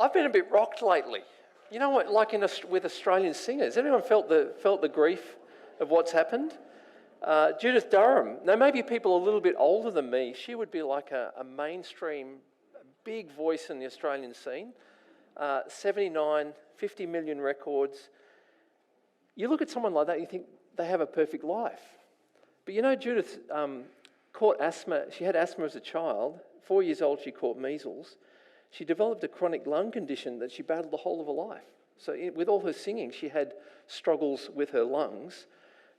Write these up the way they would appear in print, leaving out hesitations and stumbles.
I've been a bit rocked lately. You know what, like with Australian singers, anyone felt the grief of what's happened? Judith Durham. Now, maybe people a little bit older than me, she would be like a mainstream, big voice in the Australian scene. 79, 50 million records. You look at someone like that, you think they have a perfect life. But you know, Judith caught asthma. She had asthma as a child. 4 years old, she caught measles. She developed a chronic lung condition that she battled the whole of her life. So with all her singing, she had struggles with her lungs.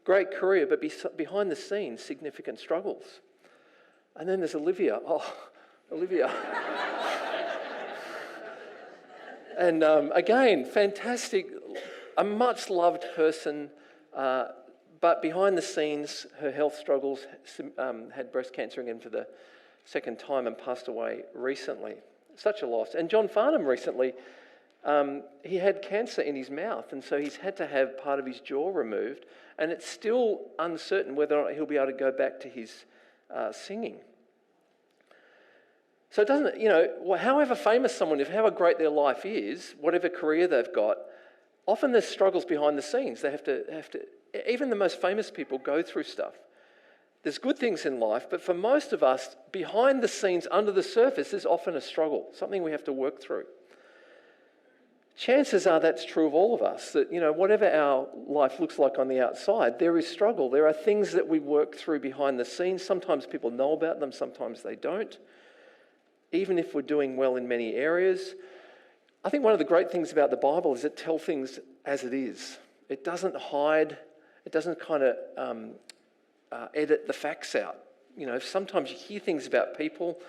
Great career, but behind the scenes, significant struggles. And then there's Olivia. Oh, Olivia. And again, fantastic, a much loved person, but behind the scenes, her health struggles, had breast cancer again for the second time and passed away recently. Such a loss. And John Farnham recently, he had cancer in his mouth, and so he's had to have part of his jaw removed, and it's still uncertain whether or not he'll be able to go back to his singing. So it doesn't, however famous someone is, however great their life is, whatever career they've got, often there's struggles behind the scenes. They have to, even the most famous people go through stuff. There's good things in life, but for most of us, behind the scenes, under the surface, there's often a struggle, something we have to work through. Chances are that's true of all of us, that, whatever our life looks like on the outside, there is struggle. There are things that we work through behind the scenes. Sometimes people know about them, sometimes they don't. Even if we're doing well in many areas. I think one of the great things about the Bible is it tells things as it is. It doesn't hide, it doesn't kind of edit the facts out. Sometimes you hear things about people,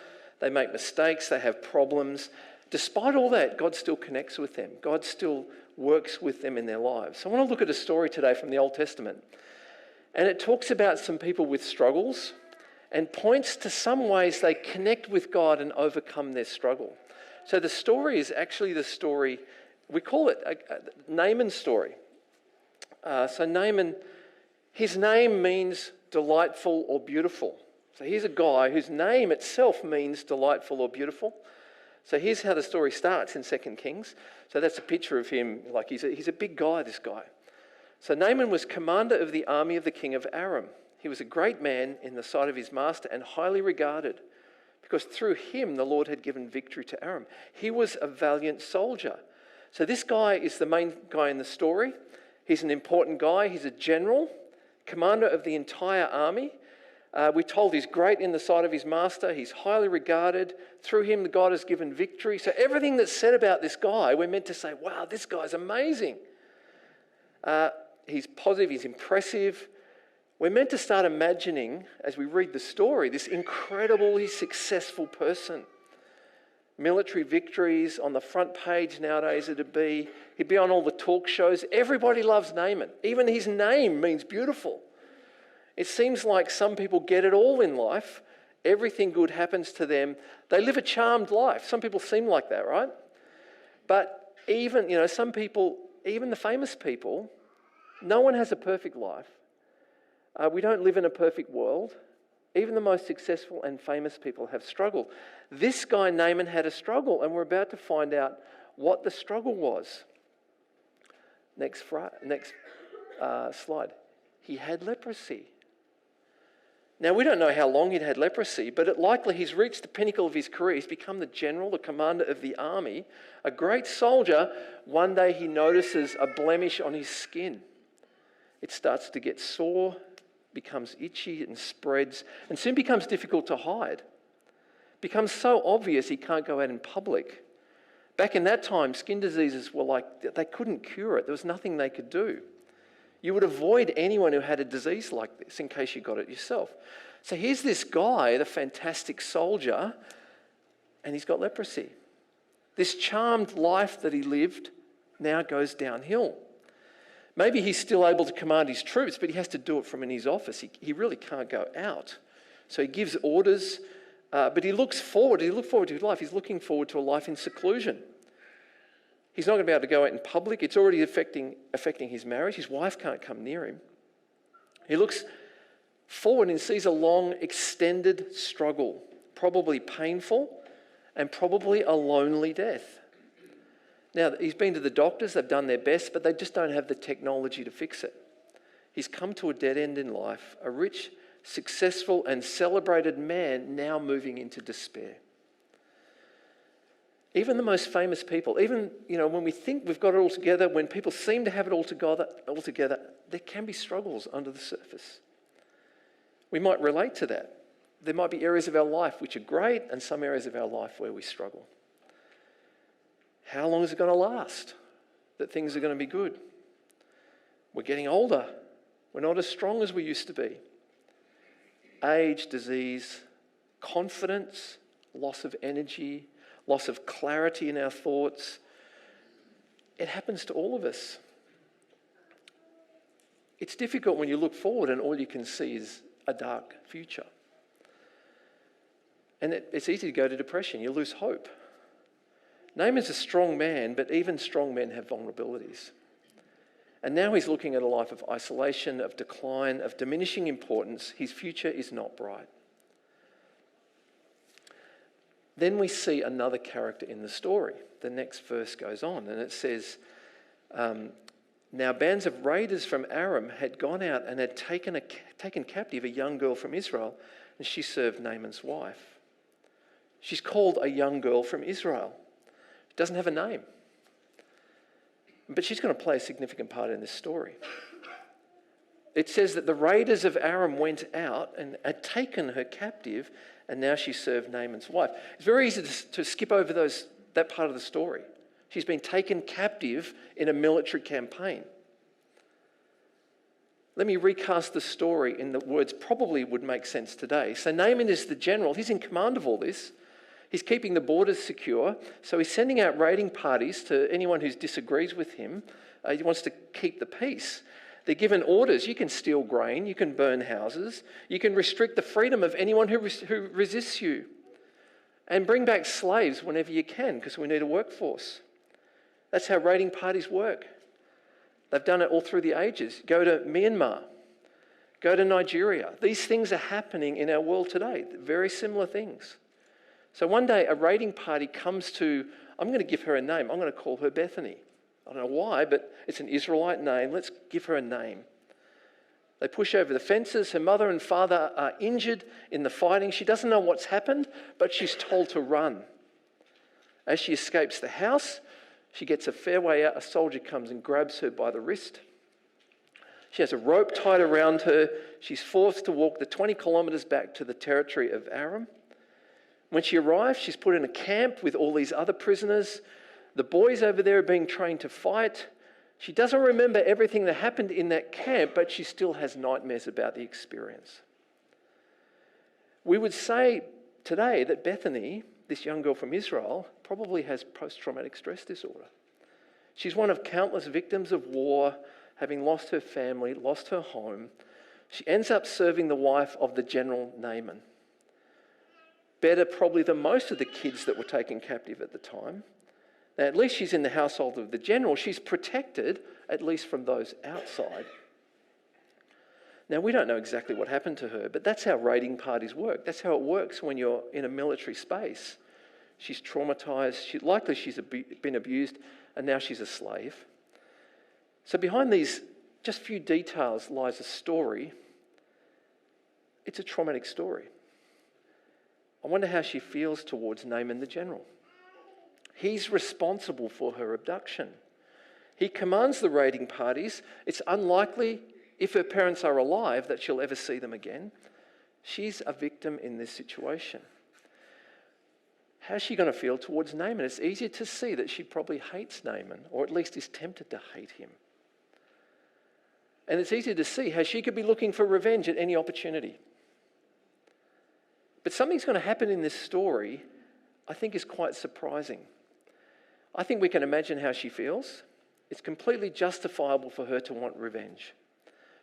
they make mistakes, they have problems. Despite all that, God still connects with them. God still works with them in their lives. So I want to look at a story today from the Old Testament. And it talks about some people with struggles and points to some ways they connect with God and overcome their struggle. So the story is actually the story, we call it Naaman's story. So Naaman, his name means delightful or beautiful. So here's a guy whose name itself means delightful or beautiful. So here's how the story starts in 2 Kings. So that's a picture of him, like he's a big guy, this guy. So Naaman was commander of the army of the king of Aram. He was a great man in the sight of his master and highly regarded, because through him the Lord had given victory to Aram. He was a valiant soldier. So this guy is the main guy in the story. He's an important guy. He's a general, commander of the entire army. We're told he's great in the sight of his master. He's highly regarded. Through him, God has given victory. So everything that's said about this guy, we're meant to say, wow, this guy's amazing. He's positive, he's impressive. We're meant to start imagining, as we read the story, this incredibly successful person. Military victories on the front page nowadays, he'd be on all the talk shows. Everybody loves Naaman. Even his name means beautiful. It seems like some people get it all in life. Everything good happens to them. They live a charmed life. Some people seem like that, right? But even, some people, even the famous people, no one has a perfect life. We don't live in a perfect world. Even the most successful and famous people have struggled. This guy, Naaman, had a struggle, and we're about to find out what the struggle was. Next slide. He had leprosy. Now, we don't know how long he'd had leprosy, but likely he's reached the pinnacle of his career. He's become the general, the commander of the army, a great soldier. One day he notices a blemish on his skin. It starts to get sore, becomes itchy and spreads, and soon becomes difficult to hide. Becomes so obvious he can't go out in public. Back in that time, skin diseases were they couldn't cure it. There was nothing they could do. You would avoid anyone who had a disease like this in case you got it yourself. So here's this guy, the fantastic soldier, and he's got leprosy. This charmed life that he lived now goes downhill. Maybe he's still able to command his troops, but he has to do it from in his office. He really can't go out. So he gives orders, but he looks forward to his life. He's looking forward to a life in seclusion. He's not going to be able to go out in public. It's already affecting his marriage. His wife can't come near him. He looks forward and sees a long, extended struggle, probably painful and probably a lonely death. Now, he's been to the doctors, they've done their best, but they just don't have the technology to fix it. He's come to a dead end in life, a rich, successful and celebrated man now moving into despair. Even the most famous people, even when we think we've got it all together, when people seem to have it all together, there can be struggles under the surface. We might relate to that. There might be areas of our life which are great and some areas of our life where we struggle. How long is it going to last that things are going to be good? We're getting older. We're not as strong as we used to be. Age, disease, confidence, loss of energy, loss of clarity in our thoughts. It happens to all of us. It's difficult when you look forward and all you can see is a dark future. And it's easy to go to depression. You lose hope. Naaman's a strong man, but even strong men have vulnerabilities. And now he's looking at a life of isolation, of decline, of diminishing importance. His future is not bright. Then we see another character in the story. The next verse goes on and it says, now bands of raiders from Aram had gone out and had taken captive a young girl from Israel, and she served Naaman's wife. She's called a young girl from Israel. Doesn't have a name. But she's going to play a significant part in this story. It says that the raiders of Aram went out and had taken her captive, and now she served Naaman's wife. It's very easy to skip over that part of the story. She's been taken captive in a military campaign. Let me recast the story in the words probably would make sense today. So Naaman is the general. He's in command of all this. He's keeping the borders secure. So he's sending out raiding parties to anyone who disagrees with him. He wants to keep the peace. They're given orders. You can steal grain. You can burn houses. You can restrict the freedom of anyone who resists you. And bring back slaves whenever you can, because we need a workforce. That's how raiding parties work. They've done it all through the ages. Go to Myanmar. Go to Nigeria. These things are happening in our world today. Very similar things. So one day a raiding party comes to, I'm going to give her a name. I'm going to call her Bethany. I don't know why, but it's an Israelite name. Let's give her a name. They push over the fences. Her mother and father are injured in the fighting. She doesn't know what's happened, but she's told to run. As she escapes the house, she gets a fair way out. A soldier comes and grabs her by the wrist. She has a rope tied around her. She's forced to walk the 20 kilometres back to the territory of Aram. When she arrives, she's put in a camp with all these other prisoners. The boys over there are being trained to fight. She doesn't remember everything that happened in that camp, but she still has nightmares about the experience. We would say today that Bethany, this young girl from Israel, probably has post-traumatic stress disorder. She's one of countless victims of war, having lost her family, lost her home. She ends up serving the wife of the general Naaman. Better probably than most of the kids that were taken captive at the time. Now, at least she's in the household of the general. She's protected, at least from those outside. Now, we don't know exactly what happened to her, but that's how raiding parties work. That's how it works when you're in a military space. She's traumatised. Likely she's been abused, and now she's a slave. So behind these just few details lies a story. It's a traumatic story. I wonder how she feels towards Naaman the general. He's responsible for her abduction. He commands the raiding parties. It's unlikely, if her parents are alive, that she'll ever see them again. She's a victim in this situation. How's she going to feel towards Naaman? It's easier to see that she probably hates Naaman, or at least is tempted to hate him. And it's easier to see how she could be looking for revenge at any opportunity. But something's going to happen in this story I think is quite surprising. I think we can imagine how she feels. It's completely justifiable for her to want revenge.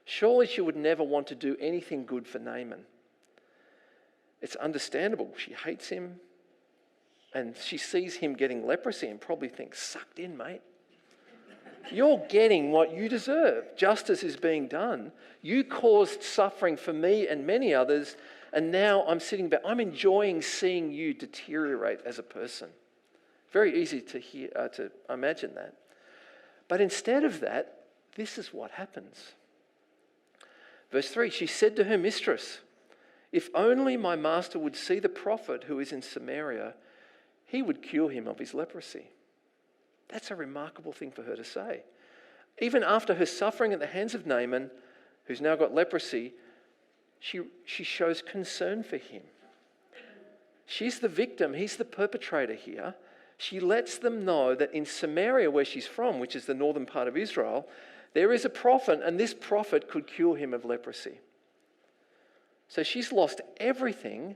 Surely she would never want to do anything good for Naaman. It's understandable. She hates him and she sees him getting leprosy and probably thinks, sucked in, mate. You're getting what you deserve. Justice is being done. You caused suffering for me and many others, and now I'm sitting back. I'm enjoying seeing you deteriorate as a person. Very easy to hear, to imagine that. But instead of that, this is what happens. Verse 3, she said to her mistress, "If only my master would see the prophet who is in Samaria, he would cure him of his leprosy." That's a remarkable thing for her to say. Even after her suffering at the hands of Naaman, who's now got leprosy, she shows concern for him. She's the victim, he's the perpetrator here. She lets them know that in Samaria, where she's from, which is the northern part of Israel, there is a prophet, and this prophet could cure him of leprosy. So she's lost everything,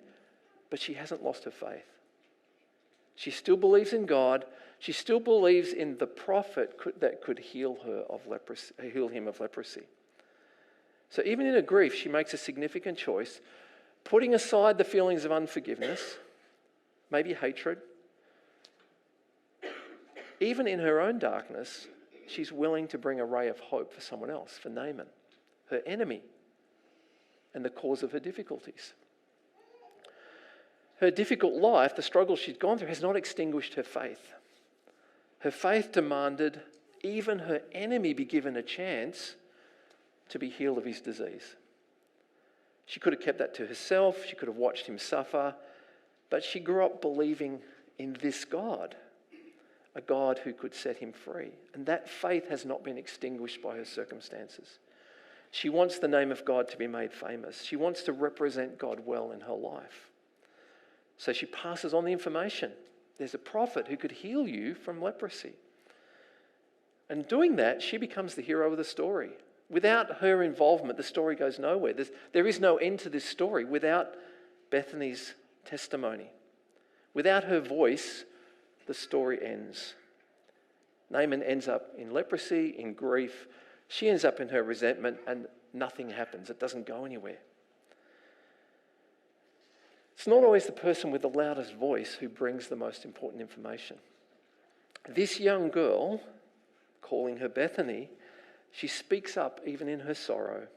but she hasn't lost her faith. She still believes in God. She still believes in the prophet that could heal him of leprosy. So even in her grief, she makes a significant choice, putting aside the feelings of unforgiveness, maybe hatred. Even in her own darkness, she's willing to bring a ray of hope for someone else, for Naaman, her enemy, and the cause of her difficulties. Her difficult life, the struggle she'd gone through, has not extinguished her faith. Her faith demanded even her enemy be given a chance to be healed of his disease. She could have kept that to herself. She could have watched him suffer. But she grew up believing in this God, a God who could set him free. And that faith has not been extinguished by her circumstances. She wants the name of God to be made famous. She wants to represent God well in her life. So she passes on the information. There's a prophet who could heal you from leprosy. And doing that, she becomes the hero of the story. Without her involvement, the story goes nowhere. There is no end to this story without Bethany's testimony. Without her voice, the story ends. Naaman ends up in leprosy, in grief. She ends up in her resentment, and nothing happens. It doesn't go anywhere. It's not always the person with the loudest voice who brings the most important information. This young girl, calling her Bethany, she speaks up even in her sorrow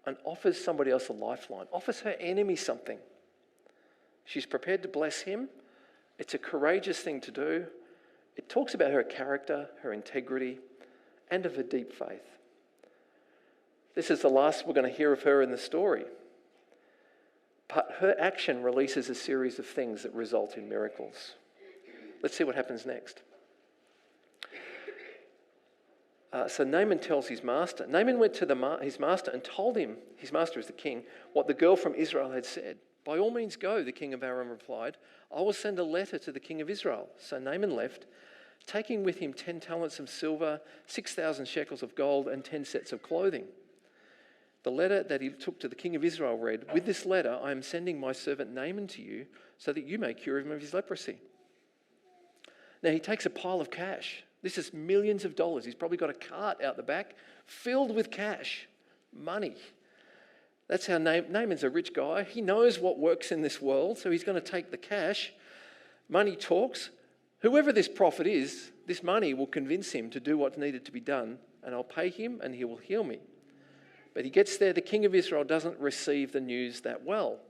and offers somebody else a lifeline, offers her enemy something. She's prepared to bless him. It's a courageous thing to do. It talks about her character, her integrity, and of her deep faith. This is the last we're going to hear of her in the story. But her action releases a series of things that result in miracles. Let's see what happens next. So Naaman tells his master. Naaman went to his master and told him, his master is the king, what the girl from Israel had said. "By all means go," the king of Aram replied. "I will send a letter to the king of Israel." So Naaman left, taking with him 10 talents of silver, 6,000 shekels of gold, and 10 sets of clothing. The letter that he took to the king of Israel read, "With this letter I am sending my servant Naaman to you so that you may cure him of his leprosy." Now he takes a pile of cash. This is millions of dollars. He's probably got a cart out the back filled with cash, money. That's how Naaman's a rich guy. He knows what works in this world, so he's going to take the cash. Money talks. Whoever this prophet is, this money will convince him to do what's needed to be done, and I'll pay him and he will heal me. But he gets there, the king of Israel doesn't receive the news that well.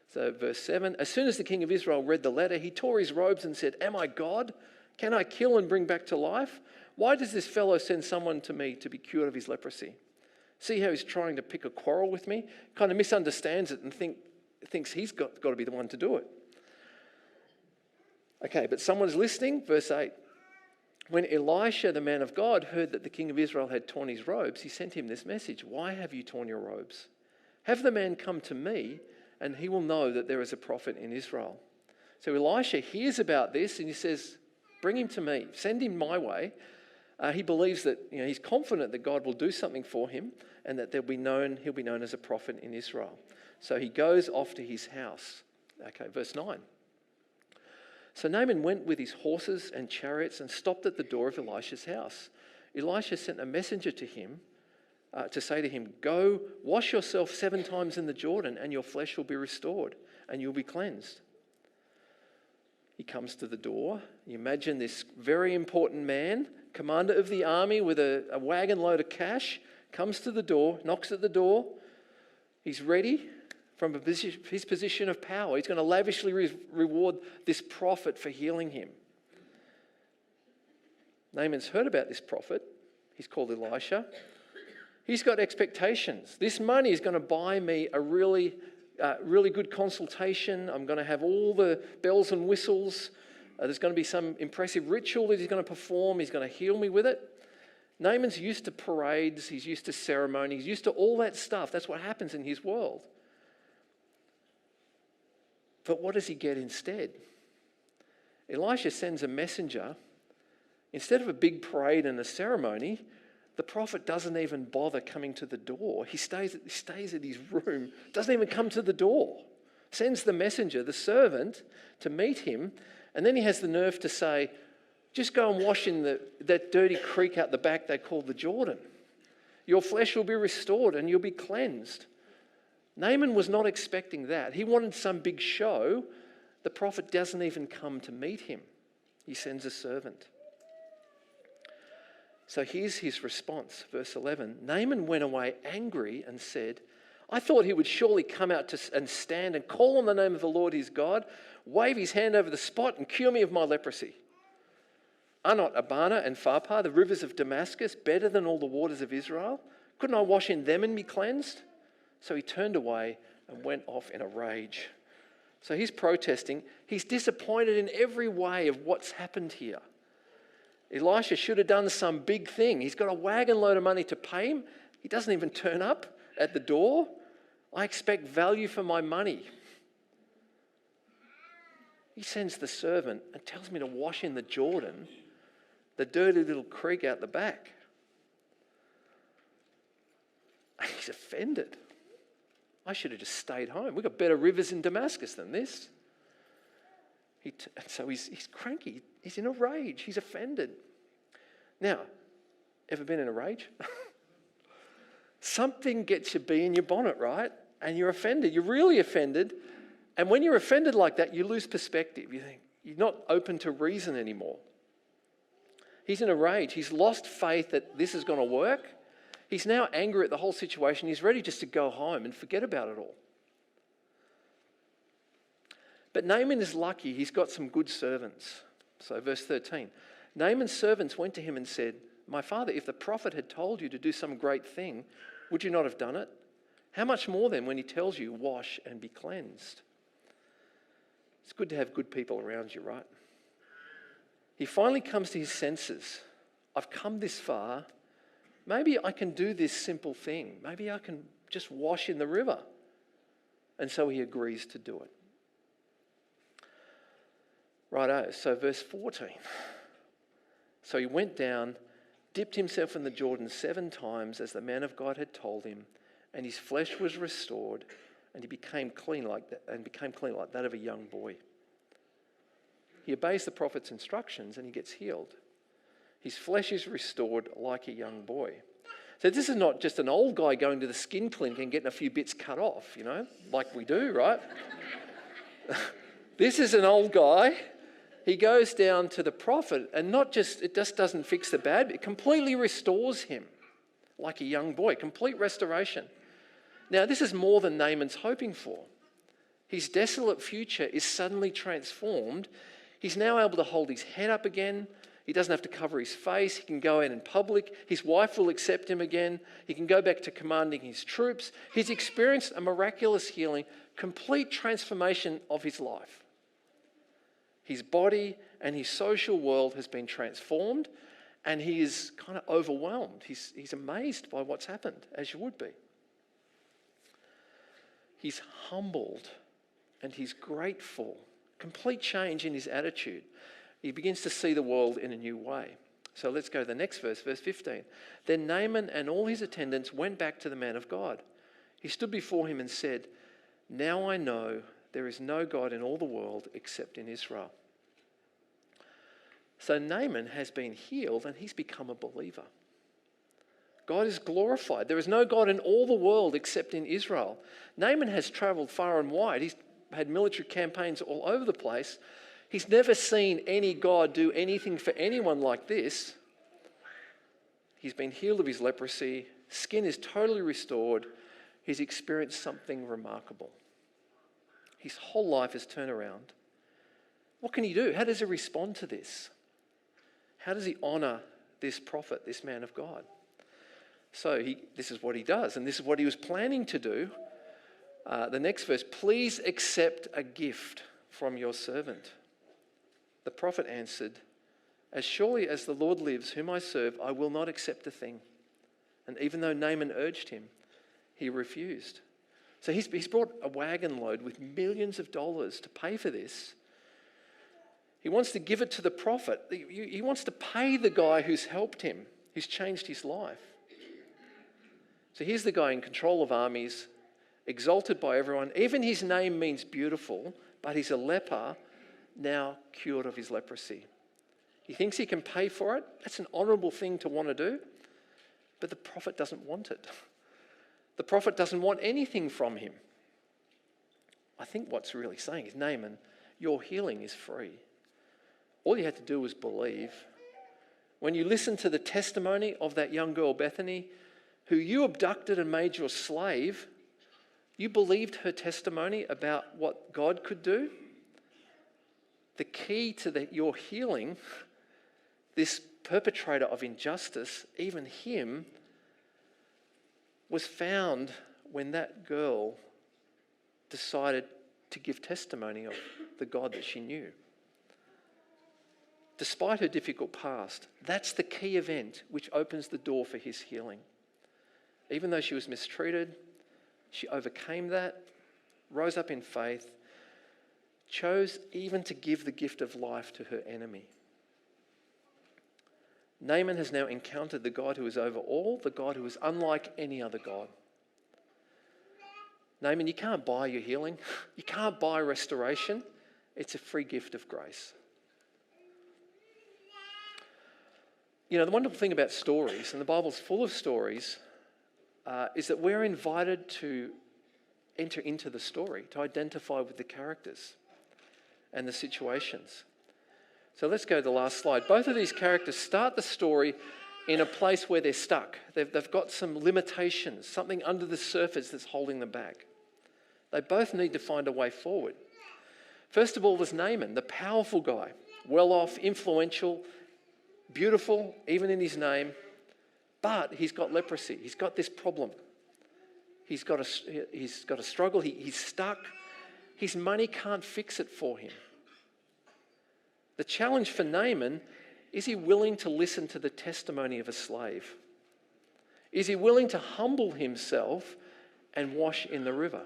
So verse 7, as soon as the king of Israel read the letter, he tore his robes and said, "Am I God? Can I kill and bring back to life? Why does this fellow send someone to me to be cured of his leprosy? See how he's trying to pick a quarrel with me? Kind of misunderstands it and thinks he's got to be the one to do it." Okay, but someone's listening. Verse 8. When Elisha, the man of God, heard that the king of Israel had torn his robes, he sent him this message: "Why have you torn your robes? Have the man come to me, and he will know that there is a prophet in Israel." So Elisha hears about this and he says, "Bring him to me, send him my way." He believes that, he's confident that God will do something for him and that he'll be known as a prophet in Israel. So he goes off to his house. Okay, verse 9. So Naaman went with his horses and chariots and stopped at the door of Elisha's house. Elisha sent a messenger to him to say to him, "Go, wash yourself 7 times in the Jordan, and your flesh will be restored, and you'll be cleansed." He comes to the door. You imagine this very important man, commander of the army with a wagon load of cash, comes to the door, knocks at the door. He's ready from his position of power. He's going to lavishly reward this prophet for healing him. Naaman's heard about this prophet. He's called Elisha. He's got expectations. This money is going to buy me a really good consultation. I'm going to have all the bells and whistles. There's going to be some impressive ritual that he's going to perform. He's going to heal me with it. Naaman's used to parades. He's used to ceremony. He's used to all that stuff. That's what happens in his world. But what does he get instead? Elisha sends a messenger. Instead of a big parade and a ceremony, the prophet doesn't even bother coming to the door. He stays at his room, doesn't even come to the door. Sends the messenger, the servant, to meet him, and then he has the nerve to say, just go and wash in that dirty creek out the back they call the Jordan. Your flesh will be restored and you'll be cleansed. Naaman was not expecting that. He wanted some big show. The prophet doesn't even come to meet him. He sends a servant. So here's his response, verse 11. Naaman went away angry and said, I thought he would surely come out and stand and call on the name of the Lord his God, wave his hand over the spot and cure me of my leprosy. Are not Abana and Pharpar, the rivers of Damascus, better than all the waters of Israel? Couldn't I wash in them and be cleansed? So he turned away and went off in a rage. So he's protesting. He's disappointed in every way of what's happened here. Elisha should have done some big thing. He's got a wagon load of money to pay him. He doesn't even turn up at the door. I expect value for my money. He sends the servant and tells me to wash in the Jordan, the dirty little creek out the back. He's offended. I should have just stayed home. We've got better rivers in Damascus than this. So he's cranky. He's in a rage. He's offended. Now, ever been in a rage? Something gets your bee in your bonnet, right? And you're offended. You're really offended. And when you're offended like that, you lose perspective. You think you're not open to reason anymore. He's in a rage. He's lost faith that this is going to work. He's now angry at the whole situation. He's ready just to go home and forget about it all. But Naaman is lucky. He's got some good servants. So verse 13. Naaman's servants went to him and said, my father, if the prophet had told you to do some great thing, would you not have done it? How much more then when he tells you, wash and be cleansed? It's good to have good people around you, right? He finally comes to his senses. I've come this far. Maybe I can do this simple thing. Maybe I can just wash in the river. And so he agrees to do it. Righto, so verse 14. So he went down, dipped himself in the Jordan 7 times as the man of God had told him, and his flesh was restored, and he became clean like that of a young boy. He obeys the prophet's instructions and he gets healed. His flesh is restored like a young boy. So this is not just an old guy going to the skin clinic and getting a few bits cut off, like we do, right? This is an old guy. He goes down to the prophet and it just doesn't fix the bad, it completely restores him like a young boy, complete restoration. Now, this is more than Naaman's hoping for. His desolate future is suddenly transformed. He's now able to hold his head up again. He doesn't have to cover his face. He can go out in public. His wife will accept him again. He can go back to commanding his troops. He's experienced a miraculous healing, complete transformation of his life. His body and his social world has been transformed, and he is kind of overwhelmed. He's amazed by what's happened, as you would be. He's humbled and he's grateful. Complete change in his attitude. He begins to see the world in a new way. So let's go to the next verse, verse 15. Then Naaman and all his attendants went back to the man of God. He stood before him and said, now I know there is no God in all the world except in Israel. So Naaman has been healed and he's become a believer. God is glorified. There is no God in all the world except in Israel. Naaman has travelled far and wide. He's had military campaigns all over the place. He's never seen any God do anything for anyone like this. He's been healed of his leprosy. Skin is totally restored. He's experienced something remarkable. His whole life has turned around. What can he do? How does he respond to this? How does he honor this prophet, this man of God? So this is what he does, and this is what he was planning to do. The next verse, please accept a gift from your servant. The prophet answered, as surely as the Lord lives, whom I serve, I will not accept a thing. And even though Naaman urged him, he refused. So he's brought a wagon load with millions of dollars to pay for this. He wants to give it to the prophet. He wants to pay the guy who's helped him, who's changed his life. So here's the guy in control of armies, exalted by everyone. Even his name means beautiful, but he's a leper, now cured of his leprosy. He thinks he can pay for it. That's an honourable thing to want to do. But the prophet doesn't want it. The prophet doesn't want anything from him. I think what's really saying is, Naaman, your healing is free. All you had to do was believe. When you listen to the testimony of that young girl, Bethany, who you abducted and made your slave, you believed her testimony about what God could do. The key to your healing, this perpetrator of injustice, even him, was found when that girl decided to give testimony of the God that she knew. Despite her difficult past, that's the key event which opens the door for his healing. Even though she was mistreated, she overcame that, rose up in faith, chose even to give the gift of life to her enemy. Naaman has now encountered the God who is over all, the God who is unlike any other God. Naaman, you can't buy your healing. You can't buy restoration. It's a free gift of grace. You know, the wonderful thing about stories, and the Bible's full of stories, is that we're invited to enter into the story, to identify with the characters and the situations. So let's go to the last slide. Both of these characters start the story in a place where they're stuck. They've got some limitations, something under the surface that's holding them back. They both need to find a way forward. First of all, there's Naaman, the powerful guy, well-off, influential, beautiful, even in his name, but he's got leprosy. He's got this problem. He's got a struggle. He's stuck. His money can't fix it for him. The challenge for Naaman, is he willing to listen to the testimony of a slave? Is he willing to humble himself and wash in the river?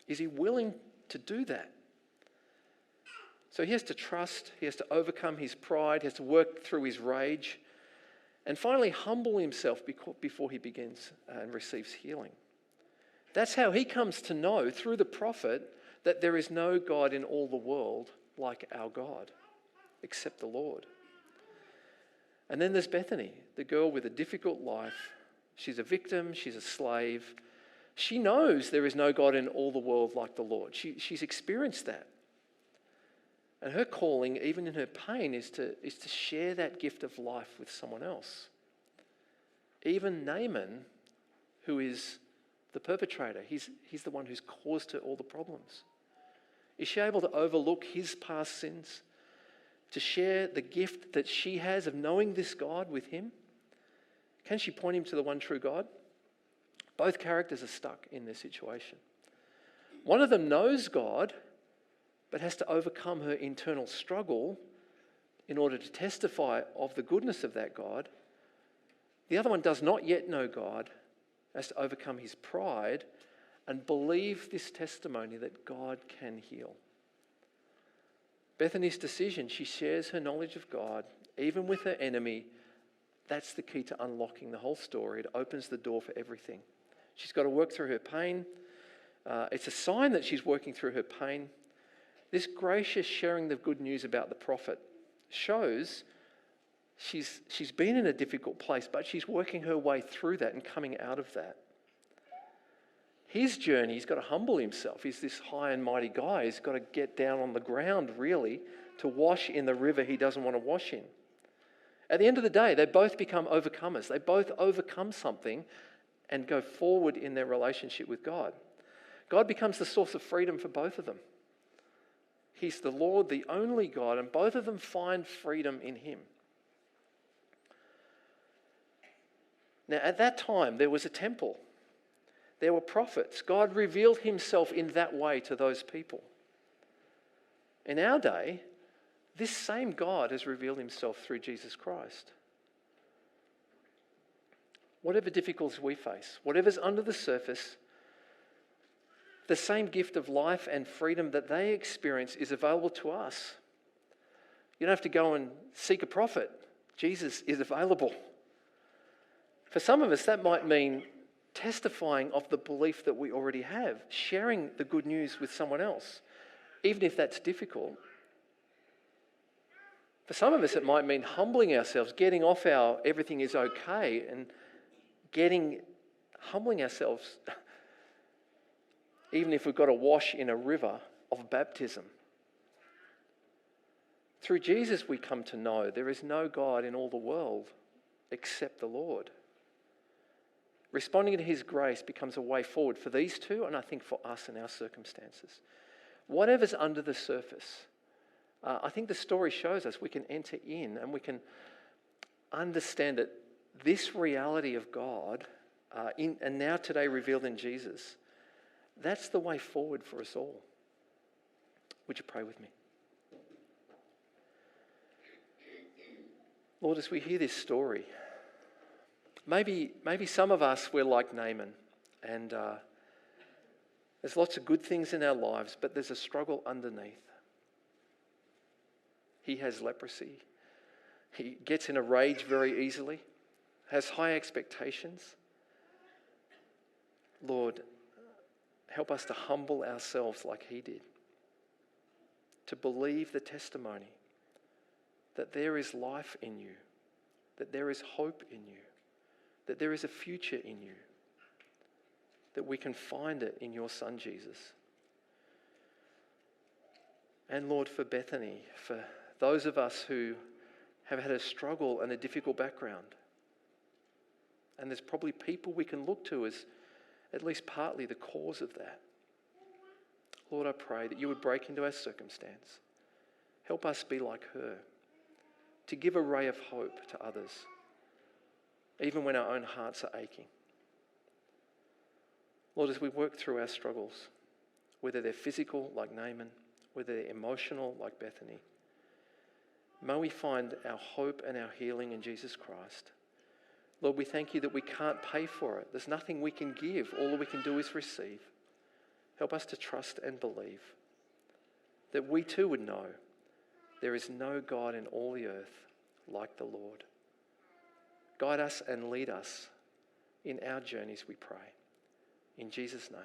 Is he willing to do that? So he has to trust, he has to overcome his pride, he has to work through his rage, and finally humble himself before he begins and receives healing. That's how he comes to know through the prophet that there is no God in all the world like our God, except the Lord. And then there's Bethany, the girl with a difficult life. She's a victim, she's a slave. She knows there is no God in all the world like the Lord. She's experienced that. And her calling, even in her pain, is to share that gift of life with someone else. Even Naaman, who is the perpetrator, he's the one who's caused her all the problems. Is she able to overlook his past sins, to share the gift that she has of knowing this God with him? Can she point him to the one true God? Both characters are stuck in this situation. One of them knows God, but has to overcome her internal struggle in order to testify of the goodness of that God. The other one does not yet know God, has to overcome his pride and believe this testimony that God can heal. Bethany's decision, she shares her knowledge of God, even with her enemy. That's the key to unlocking the whole story. It opens the door for everything. She's got to work through her pain. It's a sign that she's working through her pain. This gracious sharing the good news about the prophet shows she's been in a difficult place, but she's working her way through that and coming out of that. His journey, he's got to humble himself. He's this high and mighty guy. He's got to get down on the ground, really, to wash in the river he doesn't want to wash in. At the end of the day, they both become overcomers. They both overcome something and go forward in their relationship with God. God becomes the source of freedom for both of them. He's the Lord, the only God, and both of them find freedom in him. Now, at that time, there was a temple. There were prophets. God revealed himself in that way to those people. In our day, this same God has revealed himself through Jesus Christ. Whatever difficulties we face, whatever's under the surface, the same gift of life and freedom that they experience is available to us. You don't have to go and seek a prophet. Jesus is available. For some of us, that might mean testifying of the belief that we already have, sharing the good news with someone else, even if that's difficult. For some of us, it might mean humbling ourselves, getting off our everything is okay and humbling ourselves, even if we've got to wash in a river of baptism. Through Jesus, we come to know there is no God in all the world except the Lord. Responding to his grace becomes a way forward for these two, and I think for us in our circumstances. Whatever's under the surface, I think the story shows us we can enter in and we can understand that this reality of God, and now today revealed in Jesus, that's the way forward for us all. Would you pray with me? Lord, as we hear this story, maybe some of us, we're like Naaman, and there's lots of good things in our lives, but there's a struggle underneath. He has leprosy. He gets in a rage very easily, has high expectations. Lord, help us to humble ourselves like he did, to believe the testimony that there is life in you, that there is hope in you, that there is a future in you, that we can find it in your Son, Jesus. And Lord, for Bethany, for those of us who have had a struggle and a difficult background, and there's probably people we can look to as at least partly the cause of that. Lord, I pray that you would break into our circumstance. Help us be like her, to give a ray of hope to others, even when our own hearts are aching. Lord, as we work through our struggles, whether they're physical like Naaman, whether they're emotional like Bethany, may we find our hope and our healing in Jesus Christ. Lord, we thank you that we can't pay for it. There's nothing we can give. All we can do is receive. Help us to trust and believe that we too would know there is no God in all the earth like the Lord. Guide us and lead us in our journeys, we pray. In Jesus' name.